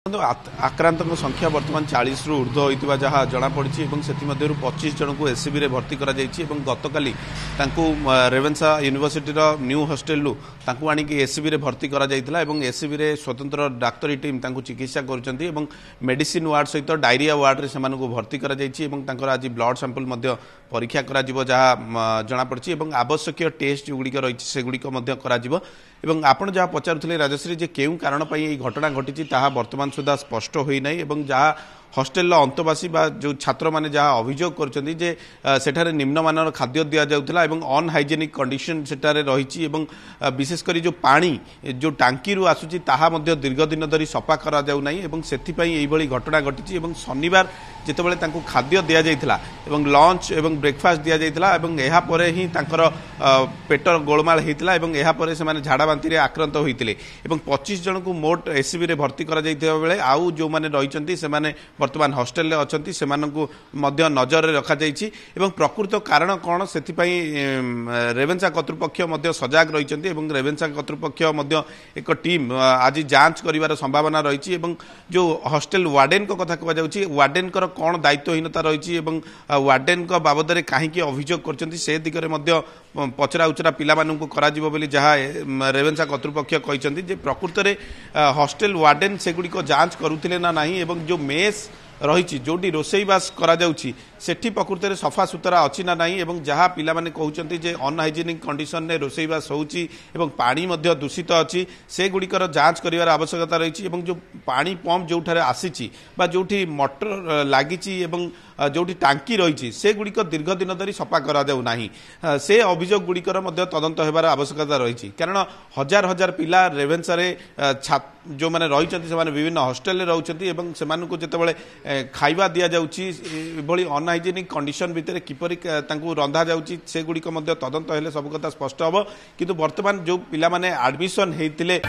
आक्रांत संख्या बर्तमान 40 रु ऊर्ध्व होता जहाँ जमापड़ी से 25 जन को एससीबी भर्ती गतकाली रेवेन्सा यूनिवर्सिटी न्यू हॉस्टल आनी एससीबी भर्ती एससीबी स्वतंत्र डाक्तरी टीम चिकित्सा कर मेडिसिन वार्ड सहित डायरिया वार्ड से भर्ती कर आज ब्लड सैंपल परीक्षा करा जहाँ जमापड़ी आवश्यक टेस्ट गुड़िक रही से गुड़िक आपण जहाँ पचारुले राजश्री जे केउ कारण घटना घटी वर्तमान सुधा स्पष्ट होना जहाँ हॉस्टेल अंतवासी जो छात्र माने जहाँ अभियोग कर निम्नमान खाद्य दि जाऊला अनहाइजेनिक कंडीशन सेठारे रही विशेषकर जो पानी जो टांकी रू आसूची ताहा मध्य दीर्घ दिन धरी सफा करा जाऊ नाही से घटना घटी शनिवार जितेबाला खाद्य दि जाइथिला लंच एवं ब्रेकफास्ट दि जाइथिला ही पेट गोलमाल होता है से झाड़ा बांति आक्रांत होते 25 जन को मोट एससीबी भर्ती कर आउ जो मैंने रही वर्तमान हॉस्टेल अच्छी से नजर रखा प्रकृत कारण कौन से रेवेन्सा कर्तृपक्ष सजग रही रेवेन्सा कर्तृपक्ष एक टीम आज जांच कर संभावना रही जो हॉस्टेल वार्डेन कथा कहुच्छी वार्डेन कौन दायित्वहीनता रही वार्डेन बाबद में कहीं अभियोग कर दिगरे पचरा उचरा पिला जहाँ रेवेन्सा कर्तृपक्ष कहते प्रकृत में हॉस्टेल वार्डेन सेगुड़िक जांच करुले ना नहीं जो मेस रही जोटी रोसईवास सेठी प्रकृत में सफा सुतरा अच्छी ना नहीं जहाँ पिला माने कहते जे अनहाइजेनिक कंडीशन ने रोसईवास होची पानी दूषित अच्छी से गुड़िकर जांच कर आवश्यकता रही जो पानी पंप जो आसी जो मोटर लगी जोटी टांकी रही से गुड़िक दीर्घ दिन धरी सफा करा से अभियोग गुड़िकर तदंत होबार आवश्यकता रही कारण हजार हजार पिला रेवेन्सा जो मैंने रही विभिन्न हॉस्टेल रही जिते खाइबा दि जाऊँगी अनहाइजेनिक कंडीशन भितर किपरि रंधा जाऊँगी से गुड़िक तदंत हेले सब कथा स्पष्ट हम किंतु वर्तमान जो पिला माने एडमिशन होते